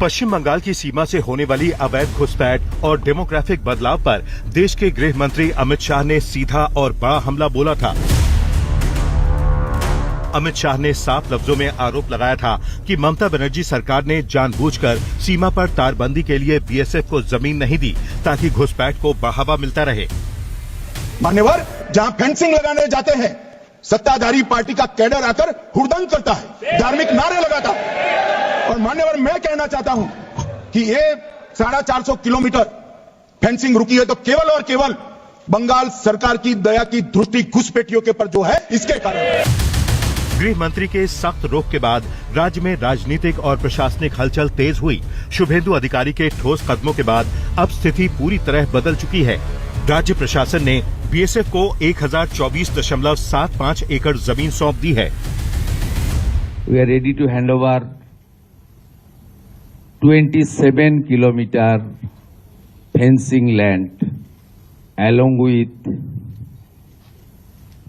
पश्चिम बंगाल की सीमा से होने वाली अवैध घुसपैठ और डेमोग्राफिक बदलाव पर देश के गृह मंत्री अमित शाह ने सीधा और बड़ा हमला बोला था। अमित शाह ने साफ लफ्जों में आरोप लगाया था कि ममता बनर्जी सरकार ने जानबूझकर सीमा पर तारबंदी के लिए बीएसएफ को जमीन नहीं दी ताकि घुसपैठ को बढ़ावा मिलता रहे। मान्यवर, जहां फेंसिंग लगाने जाते हैं सत्ताधारी पार्टी का कैडर आकर हुड़दंग करता है, धार्मिक नारे लगाता है। और मान्यवर, मैं कहना चाहता हूं कि ये 450 किलोमीटर फेंसिंग रुकी है तो केवल और केवल बंगाल सरकार की दया की दृष्टि घुसपैठियों के पर जो है इसके कारण। गृह मंत्री के सख्त रोक के बाद राज्य में राजनीतिक और प्रशासनिक हलचल तेज हुई। शुभेंदु अधिकारी के ठोस कदमों के बाद अब स्थिति पूरी तरह बदल चुकी है। राज्य प्रशासन ने बीएसएफ को 1024.75 एकड़ जमीन सौंप दी है। We are ready to hand over 27 kilometer fencing land along with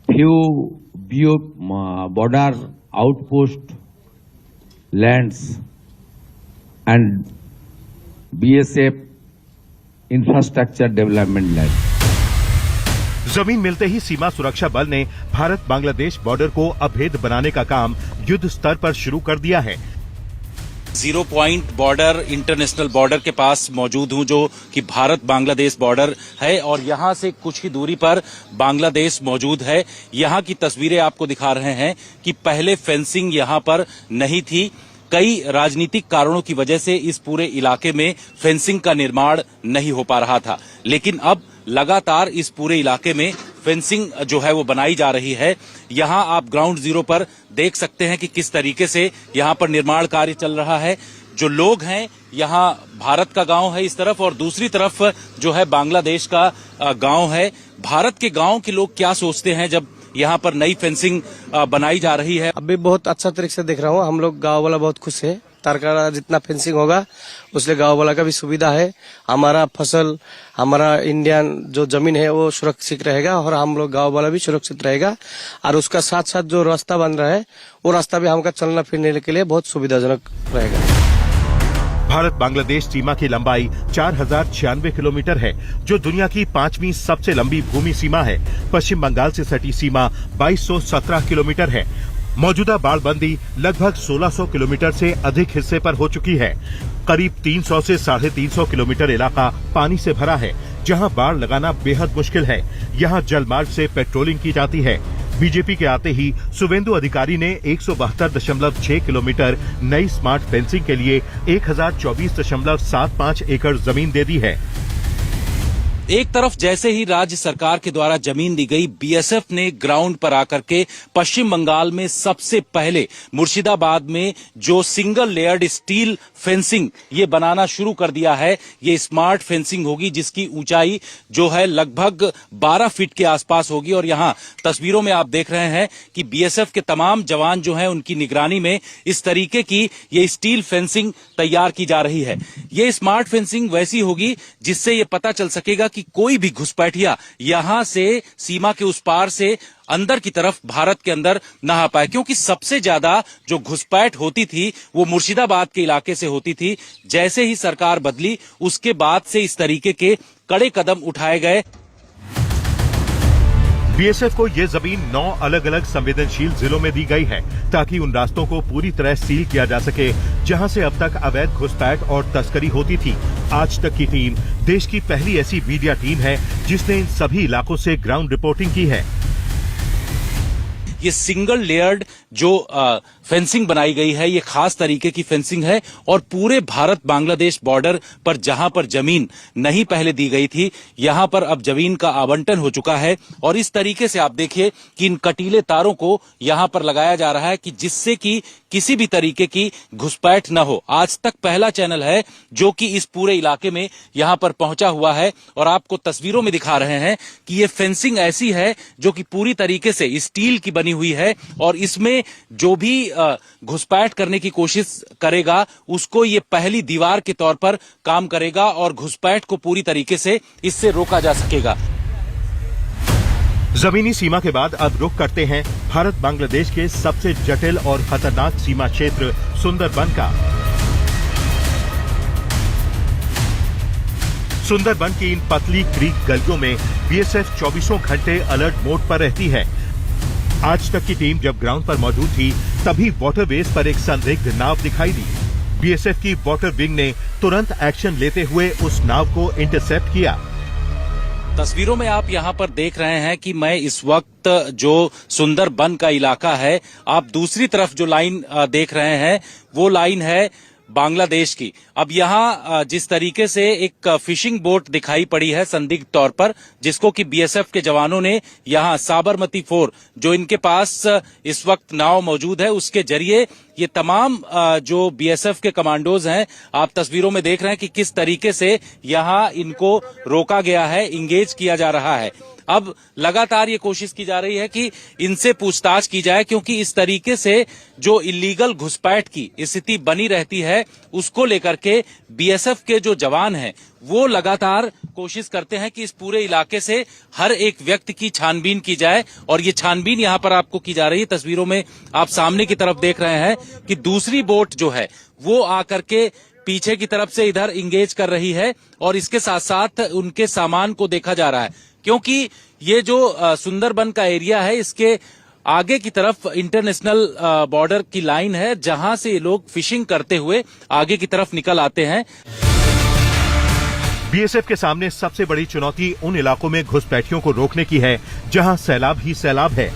few border outpost lands and BSF infrastructure development land. जमीन मिलते ही सीमा सुरक्षा बल ने भारत बांग्लादेश बॉर्डर को अभेद बनाने का काम युद्ध स्तर पर शुरू कर दिया है। 0 पॉइंट बॉर्डर इंटरनेशनल बॉर्डर के पास मौजूद हूं, जो कि भारत बांग्लादेश बॉर्डर है और यहां से कुछ ही दूरी पर बांग्लादेश मौजूद है। यहां की तस्वीरें आपको दिखा रहे हैं कि पहले फेंसिंग यहां पर नहीं थी। कई राजनीतिक कारणों की वजह से इस पूरे इलाके में फेंसिंग का निर्माण नहीं हो पा रहा था, लेकिन अब लगातार इस पूरे इलाके में फेंसिंग जो है वो बनाई जा रही है। यहां आप ग्राउंड जीरो पर देख सकते हैं कि किस तरीके से यहां पर निर्माण कार्य चल रहा है। जो लोग हैं, यहां भारत का गांव है इस तरफ और दूसरी तरफ जो है बांग्लादेश का गांव है। भारत के गांव के लोग क्या सोचते हैं जब यहाँ पर नई फेंसिंग बनाई जा रही है? अभी बहुत अच्छा तरीके से देख रहा हूँ। हम लोग गांव वाला बहुत खुश है। तार का जितना फेंसिंग होगा उससे गांव वाला का भी सुविधा है। हमारा फसल, हमारा इंडियन जो जमीन है वो सुरक्षित रहेगा और हम लोग गांव वाला भी सुरक्षित रहेगा। और उसका साथ साथ जो रास्ता बन रहा है वो रास्ता भी हमका चलना फिरने के लिए बहुत सुविधाजनक रहेगा। भारत बांग्लादेश सीमा की लंबाई 4096 किलोमीटर है, जो दुनिया की 5वीं सबसे लंबी भूमि सीमा है। पश्चिम बंगाल से सटी सीमा 2217 किलोमीटर है। मौजूदा बाड़बंदी लगभग 1600 किलोमीटर से अधिक हिस्से पर हो चुकी है। करीब 300 से 350 किलोमीटर इलाका पानी से भरा है, जहां बाड़ लगाना बेहद मुश्किल है। यहां जलमार्ग से पेट्रोलिंग की जाती है। बीजेपी के आते ही शुभेंदु अधिकारी ने 172.6 किलोमीटर नई स्मार्ट फेंसिंग के लिए 1024.75 एकड़ जमीन दे दी है। एक तरफ जैसे ही राज्य सरकार के द्वारा जमीन दी गई, बीएसएफ ने ग्राउंड पर आकर के पश्चिम बंगाल में सबसे पहले मुर्शिदाबाद में जो सिंगल लेयर्ड स्टील फेंसिंग ये बनाना शुरू कर दिया है। ये स्मार्ट फेंसिंग होगी जिसकी ऊंचाई जो है लगभग 12 फीट के आसपास होगी। और यहां तस्वीरों में आप देख रहे हैं कि बीएसएफ के तमाम जवान जो हैं उनकी निगरानी में इस तरीके की ये स्टील फेंसिंग तैयार की जा रही है। ये स्मार्ट फेंसिंग वैसी होगी जिससे ये पता चल सकेगा कि कोई भी घुसपैठिया यहां से सीमा के उस पार से अंदर की तरफ भारत के अंदर न आ पाए, क्योंकि सबसे ज्यादा जो घुसपैठ होती थी वो मुर्शिदाबाद के इलाके से होती थी। जैसे ही सरकार बदली उसके बाद से इस तरीके के कड़े कदम उठाए गए। बीएसएफ को ये जमीन 9 अलग अलग संवेदनशील जिलों में दी गई है ताकि उन रास्तों को पूरी तरह सील किया जा सके जहां से अब तक अवैध घुसपैठ और तस्करी होती थी। आज तक की टीम देश की पहली ऐसी मीडिया टीम है जिसने इन सभी इलाकों से ग्राउंड रिपोर्टिंग की है। ये सिंगल लेयर्ड जो फेंसिंग बनाई गई है, ये खास तरीके की फेंसिंग है और पूरे भारत बांग्लादेश बॉर्डर पर जहां पर जमीन नहीं पहले दी गई थी, यहां पर अब जमीन का आवंटन हो चुका है। और इस तरीके से आप देखिए कि इन कटीले तारों को यहां पर लगाया जा रहा है कि जिससे कि किसी भी तरीके की घुसपैठ न हो। आज तक पहला चैनल है जो कि इस पूरे इलाके में यहां पर पहुंचा हुआ है और आपको तस्वीरों में दिखा रहे हैं कि ये फेंसिंग ऐसी है जो कि पूरी तरीके से स्टील की बनी हुई है और इसमें जो भी घुसपैठ करने की कोशिश करेगा उसको ये पहली दीवार के तौर पर काम करेगा और घुसपैठ को पूरी तरीके से इससे रोका जा सकेगा। जमीनी सीमा के बाद अब रुख करते हैं भारत बांग्लादेश के सबसे जटिल और खतरनाक सीमा क्षेत्र सुंदरबन का। सुंदरबन की इन पतली क्रीक गलियों में बीएसएफ 24 घंटे अलर्ट मोड पर रहती है। आज तक की टीम जब ग्राउंड पर मौजूद थी, तभी वाटरवेज पर एक संदिग्ध नाव दिखाई दी। बीएसएफ की वाटर विंग ने तुरंत एक्शन लेते हुए उस नाव को इंटरसेप्ट किया। तस्वीरों में आप यहां पर देख रहे हैं कि मैं इस वक्त जो सुंदरबन का इलाका है, आप दूसरी तरफ जो लाइन देख रहे हैं वो लाइन है बांग्लादेश की। अब यहां जिस तरीके से एक फिशिंग बोट दिखाई पड़ी है संदिग्ध तौर पर, जिसको कि बीएसएफ के जवानों ने यहां साबरमती 4 जो इनके पास इस वक्त नाव मौजूद है, उसके जरिए ये तमाम जो बीएसएफ के कमांडोज हैं, आप तस्वीरों में देख रहे हैं कि किस तरीके से यहां इनको रोका गया है, इंगेज किया जा रहा है। अब लगातार ये कोशिश की जा रही है कि इनसे पूछताछ की जाए, क्योंकि इस तरीके से जो इलीगल घुसपैठ की स्थिति बनी रहती है, उसको लेकर के बीएसएफ के जो जवान हैं वो लगातार कोशिश करते हैं कि इस पूरे इलाके से हर एक व्यक्ति की छानबीन की जाए। और ये छानबीन यहां पर आपको की जा रही है। तस्वीरों में आप सामने की तरफ देख रहे हैं कि दूसरी बोट जो है वो आकर के पीछे की तरफ से इधर इंगेज कर रही है और इसके साथ साथ उनके सामान को देखा जा रहा है, क्योंकि ये जो सुंदरबन का एरिया है, इसके आगे की तरफ इंटरनेशनल बॉर्डर की लाइन है, जहां से ये लोग फिशिंग करते हुए आगे की तरफ निकल आते हैं। बीएसएफ के सामने सबसे बड़ी चुनौती उन इलाकों में घुसपैठियों को रोकने की है जहां सैलाब ही सैलाब है।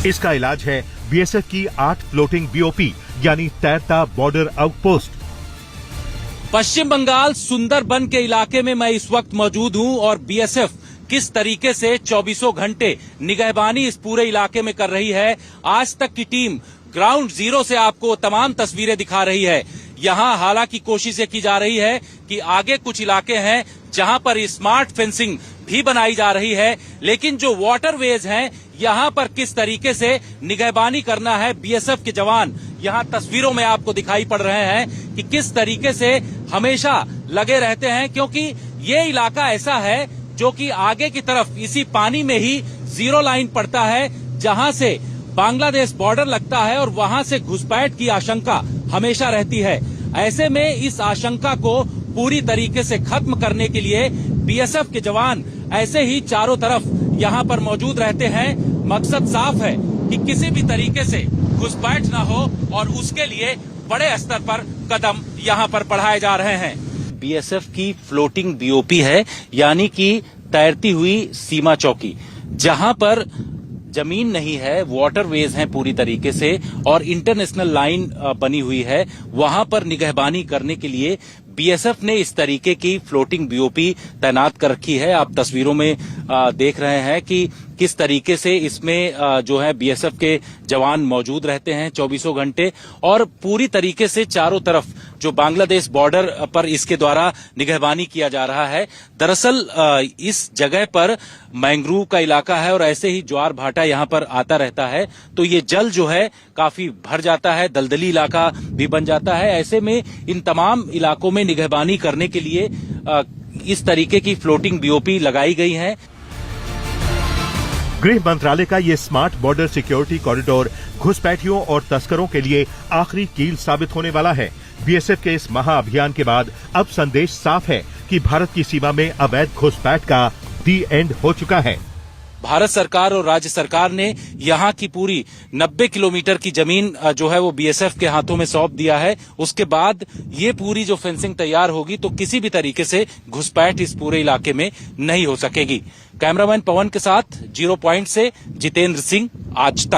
इसका इलाज है बीएसएफ की 8 फ्लोटिंग बीओपी यानी तैरता बॉर्डर आउटपोस्ट। पश्चिम बंगाल सुंदरबन के इलाके में मैं इस वक्त मौजूद हूं और बीएसएफ किस तरीके से 24 घंटे निगहबानी इस पूरे इलाके में कर रही है। आज तक की टीम ग्राउंड जीरो से आपको तमाम तस्वीरें दिखा रही है। यहां हालांकि कोशिश ये की जा रही है कि आगे कुछ इलाके हैं जहां पर स्मार्ट फेंसिंग भी बनाई जा रही है, लेकिन जो वाटरवेज हैं यहां पर किस तरीके से निगहबानी करना है बीएसएफ के जवान यहां तस्वीरों में आपको दिखाई पड़ रहे हैं कि किस तरीके से हमेशा लगे रहते हैं, क्योंकि ये इलाका ऐसा है जो कि आगे की तरफ इसी पानी में ही जीरो लाइन पड़ता है, जहां से बांग्लादेश बॉर्डर लगता है और वहां से घुसपैठ की आशंका हमेशा रहती है। ऐसे में इस आशंका को पूरी तरीके से खत्म करने के लिए बीएसएफ के जवान ऐसे ही चारों तरफ यहां पर मौजूद रहते हैं। मकसद साफ है कि किसी भी तरीके से घुसपैठ न हो और उसके लिए बड़े स्तर पर कदम यहां पर बढ़ाए जा रहे हैं। बीएसएफ की फ्लोटिंग बीओपी है, यानी कि तैरती हुई सीमा चौकी, जहां पर जमीन नहीं है, वाटरवेज हैं पूरी तरीके से और इंटरनेशनल लाइन बनी हुई है। वहां पर निगहबानी करने के लिए बीएसएफ ने इस तरीके की फ्लोटिंग बीओपी तैनात कर रखी है। आप तस्वीरों में देख रहे हैं कि किस तरीके से इसमें जो है बीएसएफ के जवान मौजूद रहते हैं 24 घंटे और पूरी तरीके से चारों तरफ जो बांग्लादेश बॉर्डर पर इसके द्वारा निगहबानी किया जा रहा है। दरअसल इस जगह पर मैंग्रोव का इलाका है और ऐसे ही ज्वार भाटा यहां पर आता रहता है, तो ये जल जो है काफी भर जाता है, दलदली इलाका भी बन जाता है। ऐसे में इन तमाम इलाकों में निगहबानी करने के लिए इस तरीके की फ्लोटिंग बीओपी लगाई गई है। गृह मंत्रालय का ये स्मार्ट बॉर्डर सिक्योरिटी कॉरिडोर घुसपैठियों और तस्करों के लिए आखिरी कील साबित होने वाला है। बीएसएफ के इस महाअभियान के बाद अब संदेश साफ है कि भारत की सीमा में अवैध घुसपैठ का दी एंड हो चुका है। भारत सरकार और राज्य सरकार ने यहां की पूरी 90 किलोमीटर की जमीन जो है वो बीएसएफ के हाथों में सौंप दिया है। उसके बाद ये पूरी जो फेंसिंग तैयार होगी तो किसी भी तरीके से घुसपैठ इस पूरे इलाके में नहीं हो सकेगी। कैमरामैन पवन के साथ 0 पॉइंट से जितेंद्र सिंह, आज तक।